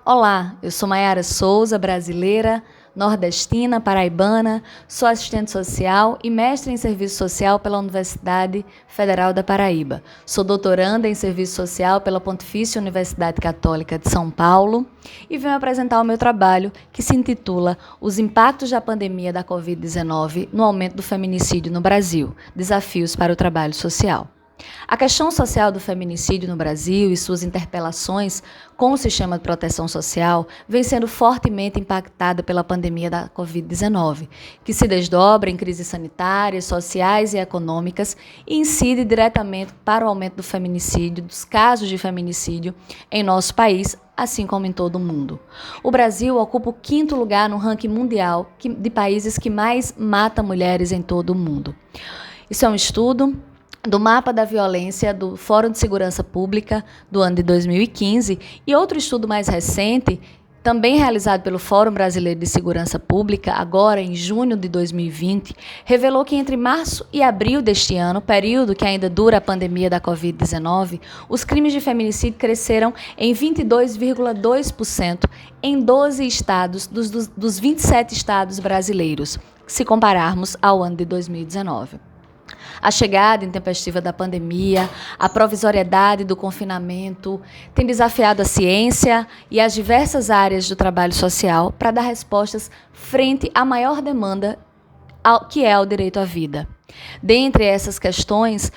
Olá, eu sou Maiara Souza, brasileira, nordestina, paraibana, sou assistente social e mestre em serviço social pela Universidade Federal da Paraíba. Sou doutoranda em serviço social pela Pontifícia Universidade Católica de São Paulo e venho apresentar o meu trabalho que se intitula Os impactos da pandemia da Covid-19 no aumento do feminicídio no Brasil, desafios para o trabalho social. A questão social do feminicídio no Brasil e suas interpelações com o sistema de proteção social vem sendo fortemente impactada pela pandemia da Covid-19, que se desdobra em crises sanitárias, sociais e econômicas e incide diretamente para o aumento do feminicídio, dos casos de feminicídio em nosso país, assim como em todo o mundo. O Brasil ocupa o 5º lugar no ranking mundial de países que mais matam mulheres em todo o mundo. Isso é um estudo do Mapa da Violência do Fórum de Segurança Pública do ano de 2015 e outro estudo mais recente, também realizado pelo Fórum Brasileiro de Segurança Pública, agora em junho de 2020, revelou que entre março e abril deste ano, período que ainda dura a pandemia da Covid-19, os crimes de feminicídio cresceram em 22,2% em 12 estados dos 27 estados brasileiros, se compararmos ao ano de 2019. A chegada intempestiva da pandemia, a provisoriedade do confinamento, tem desafiado a ciência e as diversas áreas do trabalho social para dar respostas frente à maior demanda, que é o direito à vida. Dentre essas questões,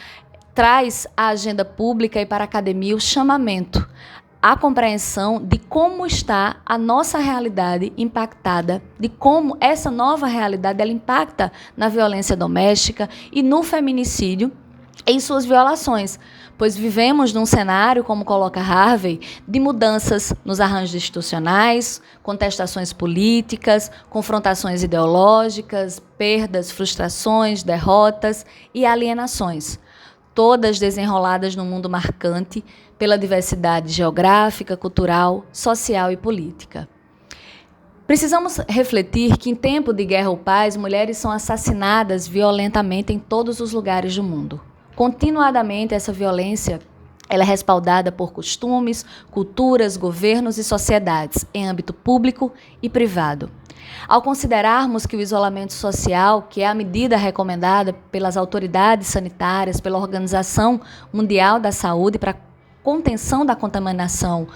traz à agenda pública e para a academia o chamamento a compreensão de como está a nossa realidade impactada, de como essa nova realidade ela impacta na violência doméstica e no feminicídio em suas violações, pois vivemos num cenário, como coloca Harvey, de mudanças nos arranjos institucionais, contestações políticas, confrontações ideológicas, perdas, frustrações, derrotas e alienações, todas desenroladas num mundo marcante pela diversidade geográfica, cultural, social e política. Precisamos refletir que em tempo de guerra ou paz, mulheres são assassinadas violentamente em todos os lugares do mundo. Continuadamente, essa violência ela é respaldada por costumes, culturas, governos e sociedades, em âmbito público e privado. Ao considerarmos que o isolamento social, que é a medida recomendada pelas autoridades sanitárias, pela Organização Mundial da Saúde para contenção da contaminação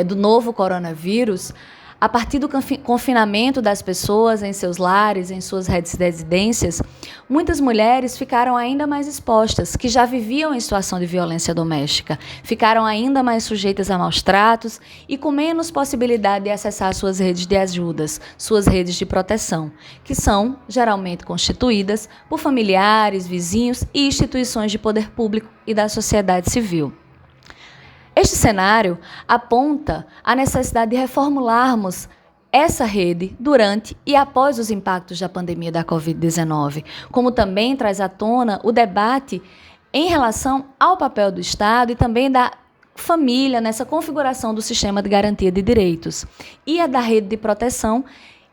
do novo coronavírus, a partir do confinamento das pessoas em seus lares, em suas residências, muitas mulheres ficaram ainda mais expostas, que já viviam em situação de violência doméstica, ficaram ainda mais sujeitas a maus tratos e com menos possibilidade de acessar suas redes de ajudas, suas redes de proteção, que são geralmente constituídas por familiares, vizinhos e instituições de poder público e da sociedade civil. Este cenário aponta a necessidade de reformularmos essa rede durante e após os impactos da pandemia da Covid-19, como também traz à tona o debate em relação ao papel do Estado e também da família nessa configuração do sistema de garantia de direitos e a da rede de proteção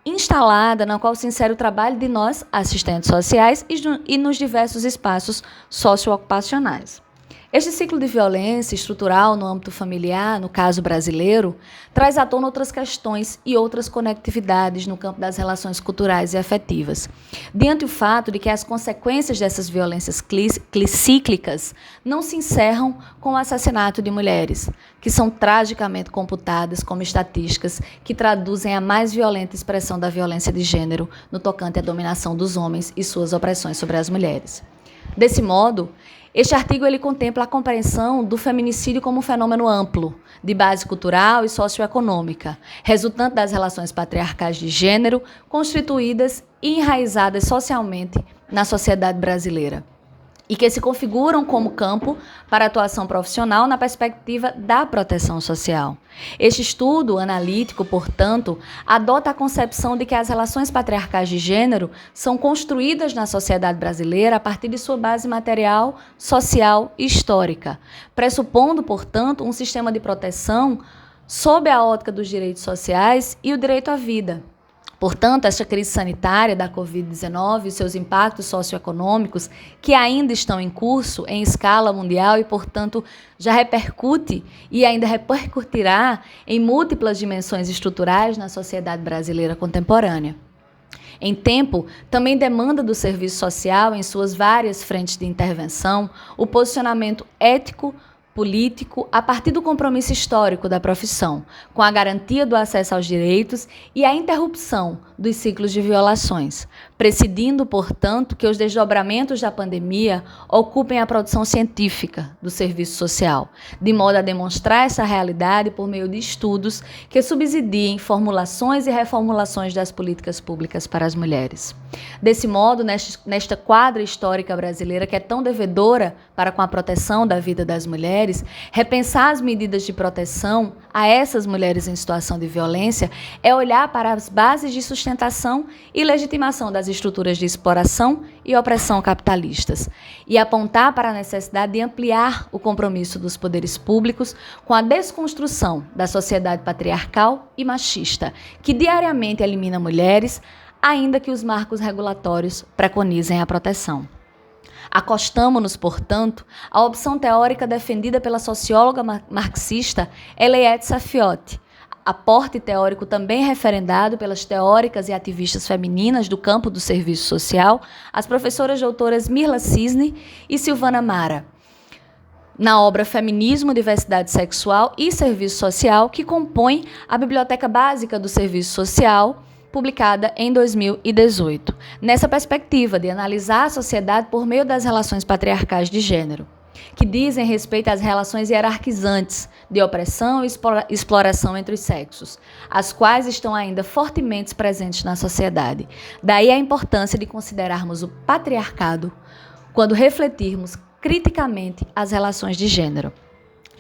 instalada, na qual se insere o trabalho de nós, assistentes sociais, e nos diversos espaços socioocupacionais. Este ciclo de violência estrutural no âmbito familiar, no caso brasileiro, traz à tona outras questões e outras conectividades no campo das relações culturais e afetivas. Diante o fato de que as consequências dessas violências cíclicas não se encerram com o assassinato de mulheres, que são tragicamente computadas como estatísticas que traduzem a mais violenta expressão da violência de gênero no tocante à dominação dos homens e suas opressões sobre as mulheres. Desse modo, este artigo ele contempla a compreensão do feminicídio como um fenômeno amplo, de base cultural e socioeconômica, resultante das relações patriarcais de gênero constituídas e enraizadas socialmente na sociedade brasileira, e que se configuram como campo para atuação profissional na perspectiva da proteção social. Este estudo analítico, portanto, adota a concepção de que as relações patriarcais de gênero são construídas na sociedade brasileira a partir de sua base material, social e histórica, pressupondo, portanto, um sistema de proteção sob a ótica dos direitos sociais e o direito à vida, Portanto, esta crise sanitária da Covid-19 e seus impactos socioeconômicos, que ainda estão em curso em escala mundial e, portanto, já repercute e ainda repercutirá em múltiplas dimensões estruturais na sociedade brasileira contemporânea. Em tempo, também demanda do serviço social, em suas várias frentes de intervenção, o posicionamento ético, político, a partir do compromisso histórico da profissão, com a garantia do acesso aos direitos e a interrupção dos ciclos de violações, presidindo, portanto, que os desdobramentos da pandemia ocupem a produção científica do serviço social, de modo a demonstrar essa realidade por meio de estudos que subsidiem formulações e reformulações das políticas públicas para as mulheres. Desse modo, nesta quadra histórica brasileira que é tão devedora para com a proteção da vida das mulheres, repensar as medidas de proteção a essas mulheres em situação de violência é olhar para as bases de sustentação e legitimação das estruturas de exploração e opressão capitalistas e apontar para a necessidade de ampliar o compromisso dos poderes públicos com a desconstrução da sociedade patriarcal e machista, que diariamente elimina mulheres, ainda que os marcos regulatórios preconizem a proteção. Acostamo-nos, portanto, à opção teórica defendida pela socióloga marxista Eliette Safioti, aporte teórico também referendado pelas teóricas e ativistas femininas do campo do serviço social, as professoras doutoras Mirla Cisne e Silvana Mara, na obra Feminismo, Diversidade Sexual e Serviço Social, que compõe a Biblioteca Básica do Serviço Social, publicada em 2018, nessa perspectiva de analisar a sociedade por meio das relações patriarcais de gênero, que dizem respeito às relações hierarquizantes de opressão e exploração entre os sexos, as quais estão ainda fortemente presentes na sociedade. Daí a importância de considerarmos o patriarcado quando refletirmos criticamente as relações de gênero.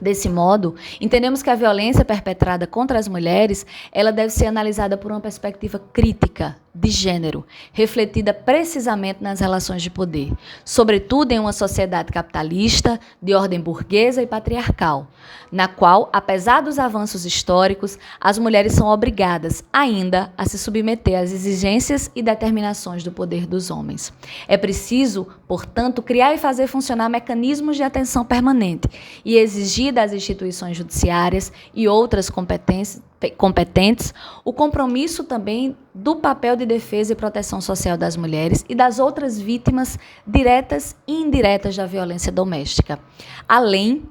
Desse modo, entendemos que a violência perpetrada contra as mulheres, ela deve ser analisada por uma perspectiva crítica de gênero, refletida precisamente nas relações de poder, sobretudo em uma sociedade capitalista, de ordem burguesa e patriarcal, na qual, apesar dos avanços históricos, as mulheres são obrigadas ainda a se submeter às exigências e determinações do poder dos homens. É preciso, portanto, criar e fazer funcionar mecanismos de atenção permanente e exigir das instituições judiciárias e outras competentes o compromisso também do papel de defesa e proteção social das mulheres e das outras vítimas diretas e indiretas da violência doméstica, além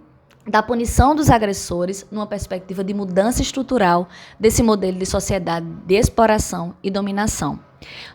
da punição dos agressores numa perspectiva de mudança estrutural desse modelo de sociedade de exploração e dominação.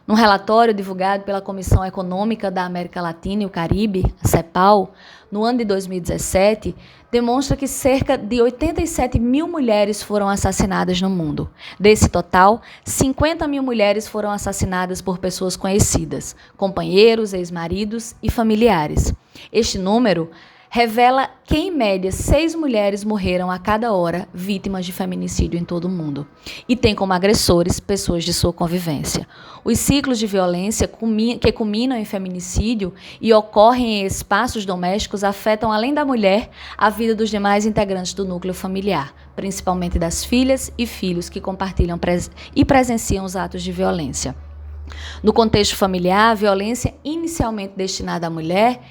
Num relatório divulgado pela Comissão Econômica da América Latina e o Caribe, a CEPAL, no ano de 2017, demonstra que cerca de 87 mil mulheres foram assassinadas no mundo. Desse total, 50 mil mulheres foram assassinadas por pessoas conhecidas, companheiros, ex-maridos e familiares. Este número revela que, em média, 6 mulheres morreram a cada hora vítimas de feminicídio em todo o mundo e tem como agressores pessoas de sua convivência. Os ciclos de violência que culminam em feminicídio e ocorrem em espaços domésticos afetam, além da mulher, a vida dos demais integrantes do núcleo familiar, principalmente das filhas e filhos que compartilham e presenciam os atos de violência. No contexto familiar, a violência inicialmente destinada à mulher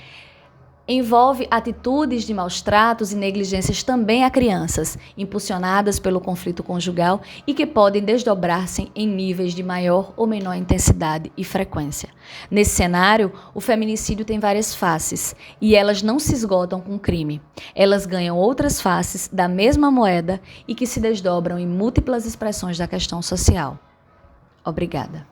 envolve atitudes de maus tratos e negligências também a crianças, impulsionadas pelo conflito conjugal e que podem desdobrar-se em níveis de maior ou menor intensidade e frequência. Nesse cenário, o feminicídio tem várias faces e elas não se esgotam com o crime. Elas ganham outras faces da mesma moeda e que se desdobram em múltiplas expressões da questão social. Obrigada.